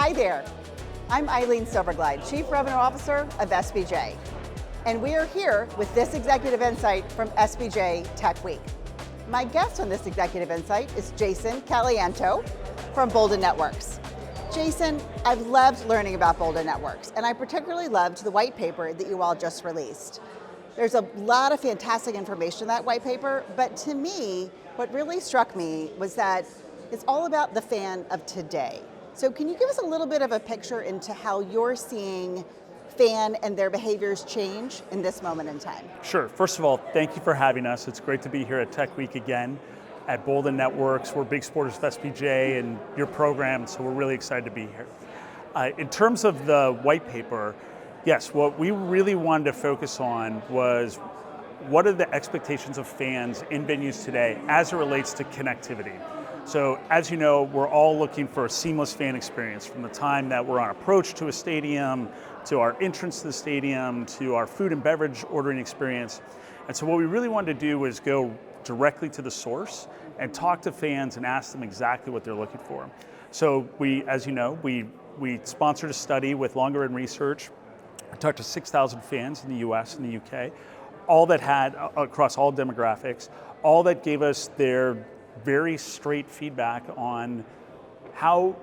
Hi there, I'm Eileen Silverglide, Chief Revenue Officer of SBJ. And we are here with this Executive Insight from SBJ Tech Week. My guest on this Executive Insight is Jason Caliento from Boldyn Networks. Jason, I've loved learning about Boldyn Networks, and I particularly loved the white paper that you all just released. There's a lot of fantastic information in that white paper, but to me, what really struck me was that it's all about the fan of today. So can you give us a little bit of a picture into how you're seeing fan and their behaviors change in this moment in time? Sure. First of all, thank you for having us. It's great to be here at Tech Week again at Boldyn Networks. We're big supporters of SBJ and your program, so we're really excited to be here. In terms of the white paper, yes, what we really wanted to focus on was what are the expectations of fans in venues today as it relates to connectivity. So as you know, we're all looking for a seamless fan experience from the time that we're on approach to a stadium, to our entrance to the stadium, to our food and beverage ordering experience. And so what we really wanted to do was go directly to the source and talk to fans and ask them exactly what they're looking for. So we, as you know, we sponsored a study with Longer in Research. We talked to 6,000 fans in the US and the UK, all that had, across all demographics, all that gave us their very straight feedback on how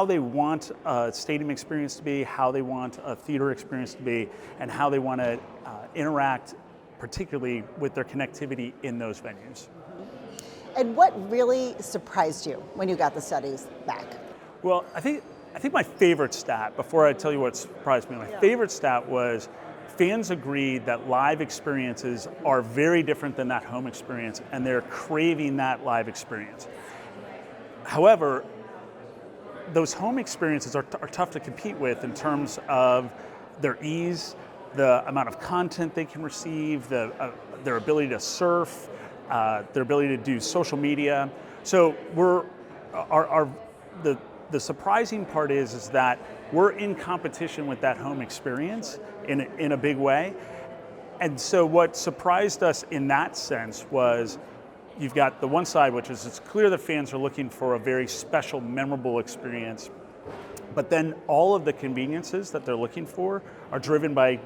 they want a stadium experience to be, how they want a theater experience to be, and how they want to interact, particularly with their connectivity in those venues. And what really surprised you when you got the studies back? Well, I think my favorite stat, before I tell you what surprised me, my favorite stat was fans agreed that live experiences are very different than that home experience, and they're craving that live experience. However, those home experiences are tough to compete with in terms of their ease, the amount of content they can receive, their ability to surf, their ability to do social media. So the surprising part is that we're in competition with that home experience in a big way. And so what surprised us in that sense was you've got the one side, which is it's clear that fans are looking for a very special, memorable experience. But then all of the conveniences that they're looking for are driven by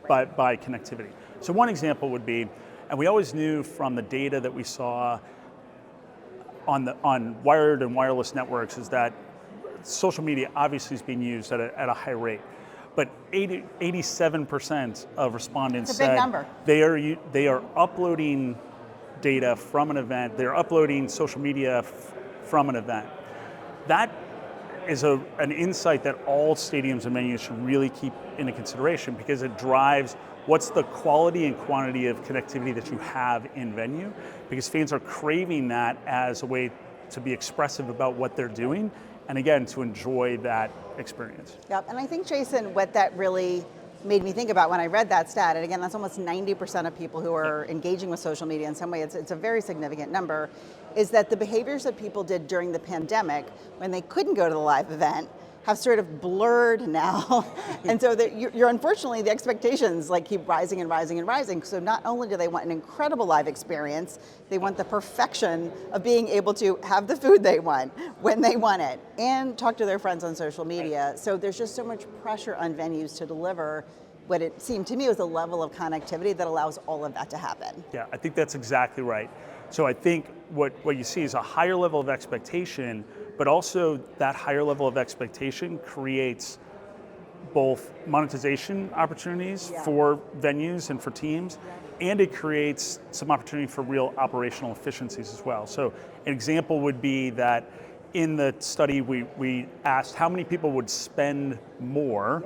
connectivity. So one example would be, and we always knew from the data that we saw on wired and wireless networks, is that social media obviously is being used at a high rate. But 87% of respondents said they are uploading data from an event, they're uploading social media from an event. That is an insight that all stadiums and venues should really keep into consideration, because it drives what's the quality and quantity of connectivity that you have in venue, because fans are craving that as a way to be expressive about what they're doing, and again, to enjoy that experience. Yep, and I think, Jason, what that really made me think about when I read that stat, and again, that's almost 90% of people who are engaging with social media in some way, it's a very significant number, is that the behaviors that people did during the pandemic when they couldn't go to the live event have sort of blurred now. And so you're unfortunately, the expectations keep rising and rising and rising. So not only do they want an incredible live experience, they want the perfection of being able to have the food they want when they want it and talk to their friends on social media. So there's just so much pressure on venues to deliver what it seemed to me was a level of connectivity that allows all of that to happen. Yeah, I think that's exactly right. So I think what you see is a higher level of expectation, but also that higher level of expectation creates both monetization opportunities for venues and for teams, and it creates some opportunity for real operational efficiencies as well. So an example would be that in the study we asked how many people would spend more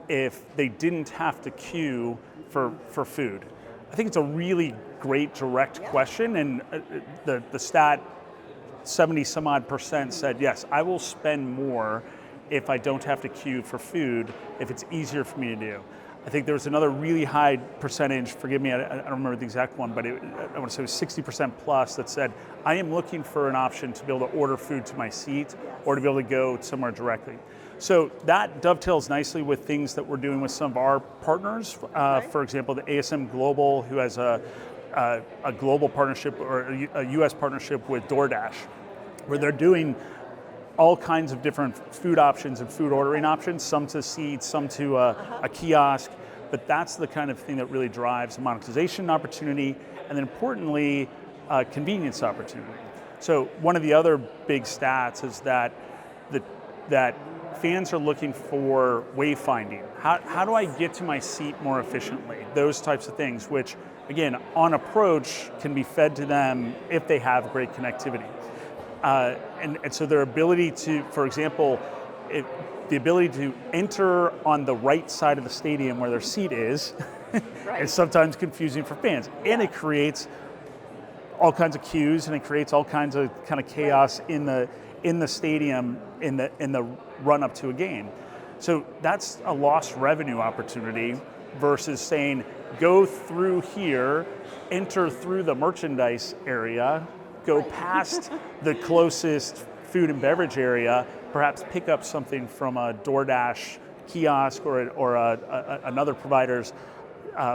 if they didn't have to queue for food. I think it's a really great direct question, and the stat 70 some odd percent said, yes, I will spend more if I don't have to queue for food, if it's easier for me to do. I think there was another really high percentage, forgive me, I don't remember the exact one, but I want to say it was 60% plus that said, I am looking for an option to be able to order food to my seat or to be able to go somewhere directly. So that dovetails nicely with things that we're doing with some of our partners. For example, the ASM Global, who has a global partnership or a US partnership with DoorDash, where they're doing all kinds of different food options and food ordering options, some to seats, some to a kiosk, but that's the kind of thing that really drives monetization opportunity, and then importantly, convenience opportunity. So one of the other big stats is that that fans are looking for wayfinding. How do I get to my seat more efficiently? Those types of things, which again, on approach can be fed to them if they have great connectivity. And so their ability to, for example, the ability to enter on the right side of the stadium where their seat is, is sometimes confusing for fans. And it creates all kinds of queues, and it creates all kinds of kind of chaos in the stadium in the run up to a game. So that's a lost revenue opportunity versus saying, go through here, enter through the merchandise area, go past the closest food and beverage area, perhaps pick up something from a DoorDash kiosk or another provider's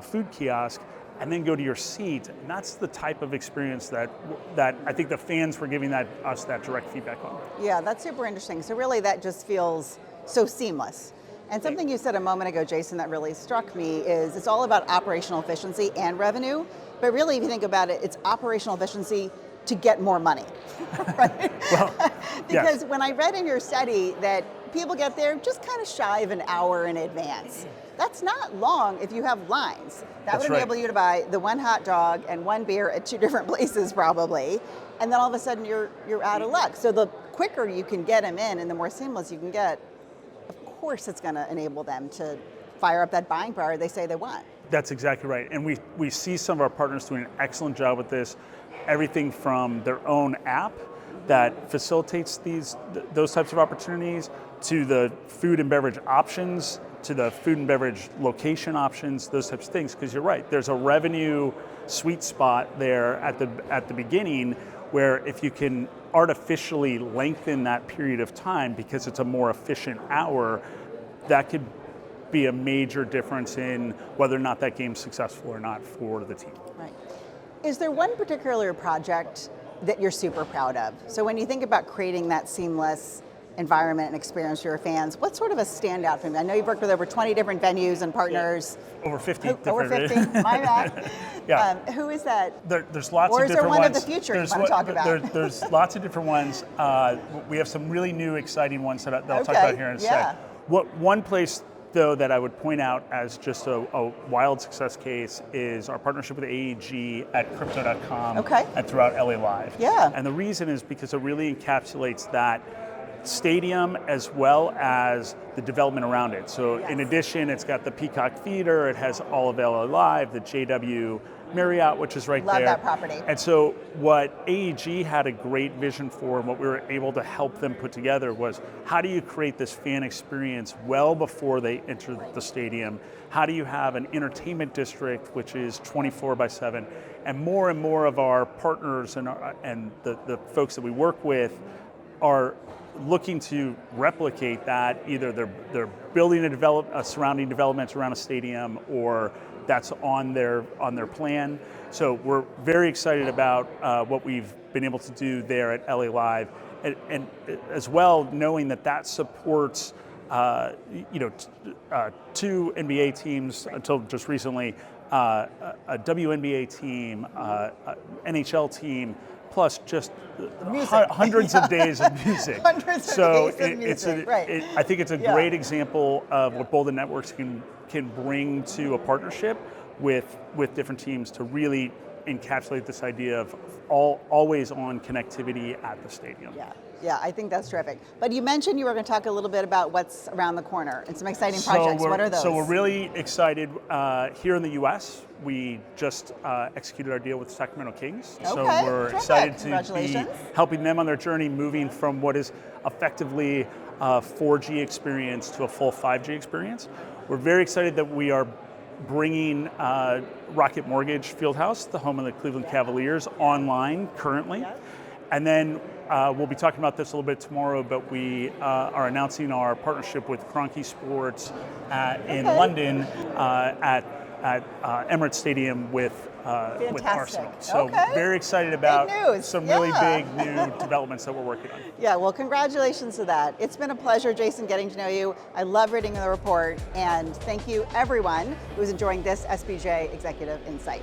food kiosk, and then go to your seat. And that's the type of experience that I think the fans were giving us that direct feedback on. Yeah, that's super interesting. So really that just feels so seamless. And something you said a moment ago, Jason, that really struck me is it's all about operational efficiency and revenue. But really, if you think about it, it's operational efficiency to get more money, right? Well, because when I read in your study that people get there just kind of shy of an hour in advance. That's not long if you have lines. That would enable you to buy the one hot dog and one beer at two different places probably, and then all of a sudden you're out of luck. So the quicker you can get them in and the more seamless you can get, of course it's going to enable them to fire up that buying power they say they want. That's exactly right. And we see some of our partners doing an excellent job with this. Everything from their own app that facilitates those types of opportunities, to the food and beverage options, to the food and beverage location options, those types of things. Because you're right, there's a revenue sweet spot there at the beginning, where if you can artificially lengthen that period of time because it's a more efficient hour, that could be a major difference in whether or not that game's successful or not for the team. Right. Is there one particular project that you're super proud of? So when you think about creating that seamless environment and experience for your fans, what's sort of a standout for you? I know you've worked with over 20 different venues and partners. Yeah. Over 50. Over 50, my bad. Yeah. Who is that? There's lots or of different ones. Or is there one ones. of the future you want to talk about? There's lots of different ones. We have some really new, exciting ones that I'll talk about here in a sec. One place, though, that I would point out as just a wild success case is our partnership with AEG at Crypto.com and throughout LA Live. Yeah. And the reason is because it really encapsulates that stadium as well as the development around it. So in addition, it's got the Peacock Theater, it has all of LA Live, the JW Marriott, which is right there. Love that property. And so what AEG had a great vision for, and what we were able to help them put together, was how do you create this fan experience well before they enter the stadium? How do you have an entertainment district which is 24/7? And more of our partners and the folks that we work with are looking to replicate that. Either they're building a surrounding development around a stadium, or that's on their plan. So we're very excited about what we've been able to do there at LA Live, and as well knowing that supports two NBA teams until just recently, a WNBA team, NHL team, plus just hundreds of days of music. Hundreds of days of music, right. I think it's a great example of what Boldyn Networks can bring to a partnership with different teams to really encapsulate this idea of always on connectivity at the stadium. Yeah, I think that's terrific. But you mentioned you were going to talk a little bit about what's around the corner and some exciting projects. What are those? So we're really excited here in the U.S. We just executed our deal with Sacramento Kings. So we're excited to be helping them on their journey, moving from what is effectively a 4G experience to a full 5G experience. We're very excited that we are bringing Rocket Mortgage Fieldhouse, the home of the Cleveland Cavaliers, online currently. And then we'll be talking about this a little bit tomorrow, but we are announcing our partnership with Kroenke Sports in London at at Emirates Stadium with Arsenal. So Okay. very excited about Big news. some really Yeah. big new developments that we're working on. Yeah, well, congratulations to that. It's been a pleasure, Jason, getting to know you. I love reading the report, and thank you everyone who's enjoying this SBJ Executive Insight.